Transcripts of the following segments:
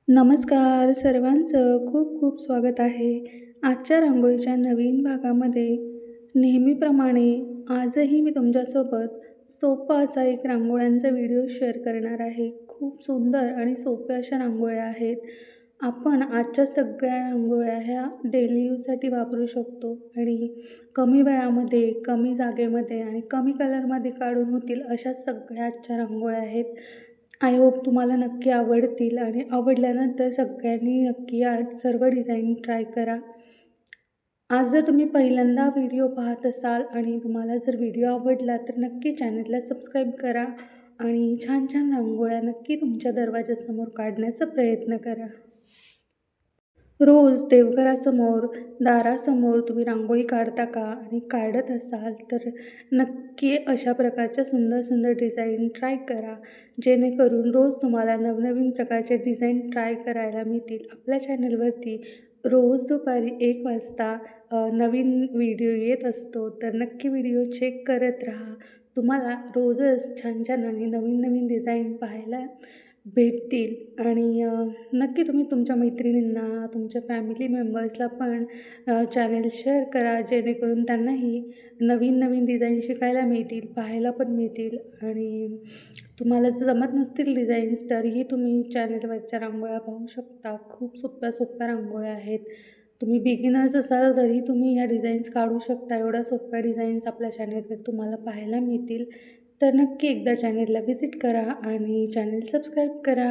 नमस्कार सर्वांचं खूप खूप स्वागत आहे. आजच्या रांगोळीच्या नवीन भागामध्ये नेहमीप्रमाणे आजही मी तुमच्यासोबत सोपा असा एक रांगोळ्यांचा व्हिडिओ शेअर करणार आहे. खूप सुंदर आणि सोप्या अशा रांगोळ्या आहेत. आपण आजच्या सगळ्या रांगोळ्या ह्या डेली यूजसाठी वापरू शकतो आणि कमी वेळामध्ये, कमी जागेमध्ये आणि कमी कलरमध्ये काढून होतील अशा सगळ्या आजच्या रांगोळ्या आहेत. आय होप तुम्हाला नक्की आवडतील आणि आवडल्यानंतर सगळ्यांनी नक्की आज सर्व डिझाईन ट्राय करा. आज जर तुम्ही पहिल्यांदा व्हिडिओ पाहत असाल आणि तुम्हाला जर व्हिडिओ आवडला तर नक्की चॅनलला सबस्क्राईब करा आणि छान छान रांगोळ्या नक्की तुमच्या दरवाजासमोर काढण्याचा प्रयत्न करा. रोज देवघरासमोर, दारासमोर तुम्ही रांगोळी काढता का? आणि काढत असाल तर नक्की अशा प्रकारच्या सुंदर सुंदर डिझाईन ट्राय करा, जेणेकरून रोज तुम्हाला नवनवीन प्रकारचे डिझाईन ट्राय करायला मिळतील. आपल्या चॅनलवरती रोज दुपारी 1 वाजता नवीन व्हिडिओ येत असतो, तर नक्की व्हिडिओ चेक करत राहा. तुम्हाला रोजच छान छान आणि नवीन नवीन डिझाईन पाहायला भेटतील आणि नक्की तुम्ही तुमच्या मैत्रिणींना, तुमच्या फॅमिली मेंबर्सला पण चॅनल शेअर करा, जेणेकरून त्यांनाही नवीन नवीन डिझाईन शिकायला मिळतील, पाहायला पण मिळतील आणि तुम्हाला जर जमत नसतील डिझाईन्स तरीही तुम्ही चॅनलवरच्या रांगोळ्या पाहू शकता. खूप सोप्या सोप्या रांगोळ्या आहेत. तुम्ही बिगिनर्स असाल तरी तुम्ही ह्या डिझाईन्स काढू शकता. एवढ्या सोप्या डिझाईन्स आपल्या चॅनलवर तुम्हाला पाहायला मिळतील. तर नक्की एकदा चॅनलला व्हिजिट करा आणि चॅनल सबस्क्राईब करा.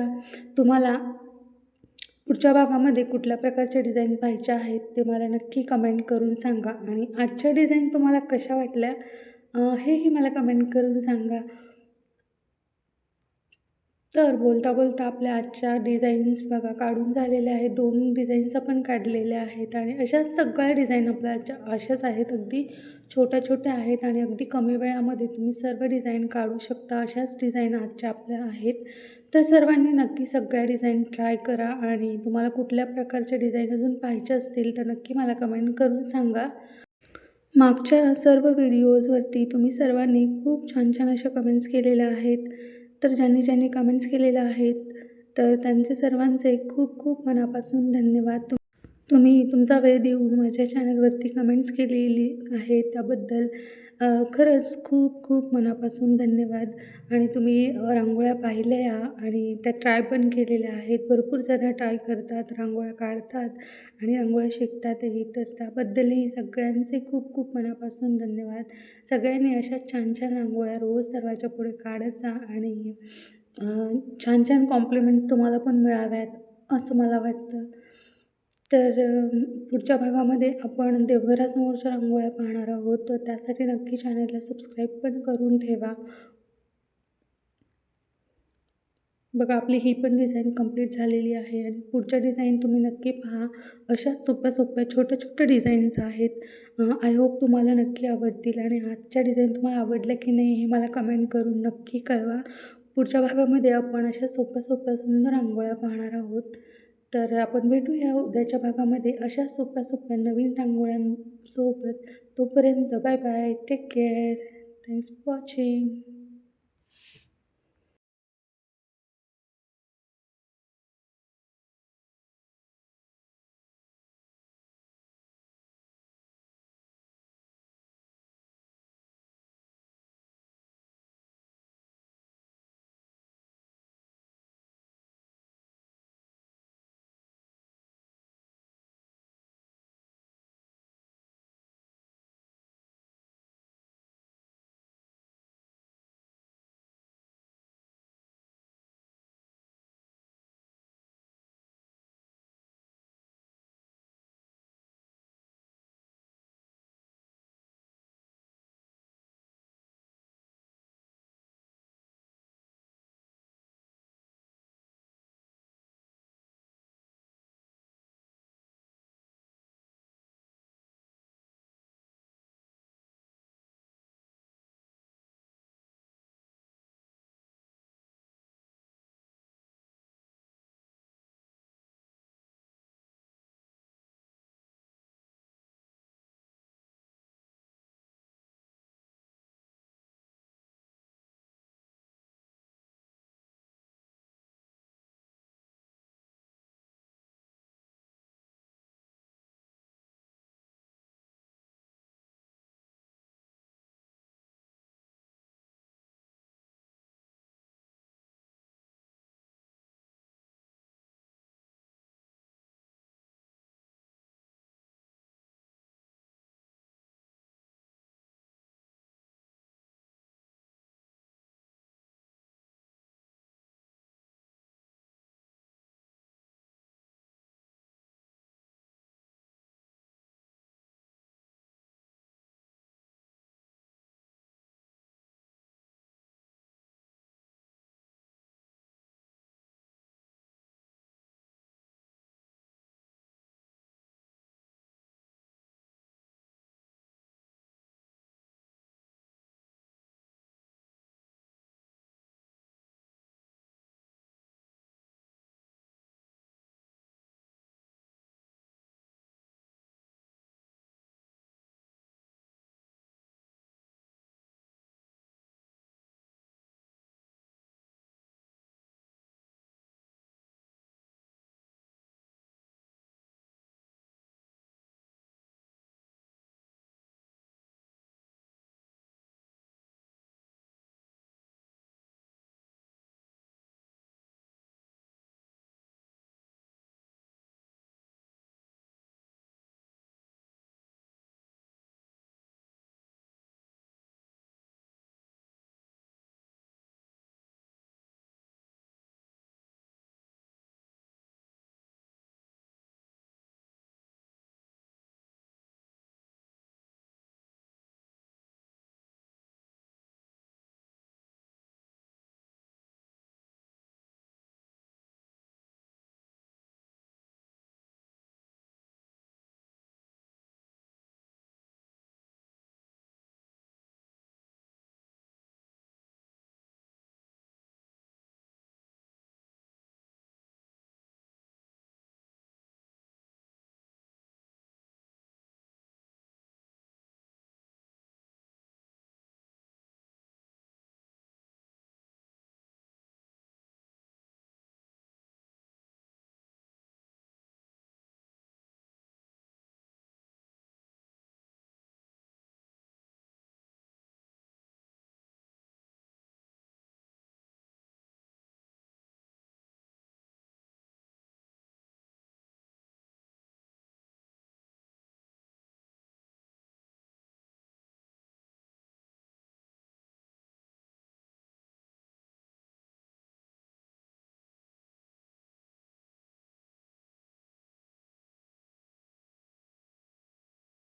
तुम्हाला पुढच्या भागामध्ये कुठल्या प्रकारच्या डिझाईन पाहिजे आहेत ते मला नक्की कमेंट करून सांगा आणि आजच्या डिझाईन तुम्हाला कशा वाटल्या हेही मला कमेंट करून सांगा. तर बोलता बोलता आपल्या आजच्या डिझाईन्स बघा काढून झालेल्या आहेत. 2 डिझाईन्स आपण काढलेल्या आहेत आणि अशाच सगळ्या डिझाईन आपल्या आजच्या अशाच आहेत. अगदी छोट्या-छोट्या आहेत आणि अगदी कमी वेळामध्ये तुम्ही सर्व डिझाईन काढू शकता. अशाच डिझाईन आजच्या आपल्या आहेत. तर सर्वांनी नक्की सगळ्या डिझाईन ट्राय करा आणि तुम्हाला कुठल्या प्रकारच्या डिझाईन अजून पाहिजे असतील तर नक्की मला कमेंट करून सांगा. मागच्या सर्व व्हिडिओजवरती तुम्ही सर्वांनी खूप छान छान अशा कमेंट्स केलेल्या आहेत. तर ज्यांनी ज्यांनी कमेंट्स केलेल्या आहेत तर त्यांचे सर्वांचे खूप खूप मनापासून धन्यवाद. तुम्ही तुमचा वेळ देऊन माझ्या चॅनलवरती कमेंट्स केलेली आहे त्याबद्दल खरंच खूप खूप मनापासून धन्यवाद. आणि तुम्ही रांगोळ्या पाहिल्या आणि त्या ट्राय पण केलेल्या आहेत. भरपूर जण ट्राय करतात, रांगोळ्या काढतात आणि रांगोळ्या शिकतातही. तर त्याबद्दलही सगळ्यांचे खूप खूप मनापासून धन्यवाद. सगळ्यांनी अशा छान छान रांगोळ्या रोज दरवाजा पुढे काढत जा आणि छान छान कॉम्प्लिमेंट्स तुम्हाला पण मिळाव्यात असं मला वाटतं. तर पुढच्या भागामध्ये आपण देवघरासमोरच्या रांगोळ्या पाहणार आहोत. तर त्यासाठी नक्की चॅनलला सबस्क्राईब पण करून ठेवा. बघा आपली ही पण डिझाईन कंप्लीट झालेली आहे आणि पुढच्या डिझाईन तुम्ही नक्की पहा. अशाच सोप्या-सोप्या, छोट्या-छोट्या डिझाईन्स आहेत. आय होप तुम्हाला नक्की आवडतील आणि आजच्या डिझाईन तुम्हाला आवडल्या की नाही हे मला कमेंट करून नक्की कळवा. पुढच्या भागामध्ये आपण अशा सोप्या-सोप्या सुंदर रांगोळ्या पाहणार आहोत. तर आपण भेटूया उद्याच्या भागामध्ये अशा सोप्या-सोप्या नवीन रांगोळ्यांसोबत. तोपर्यंत bye bye. Take care. Thanks for watching.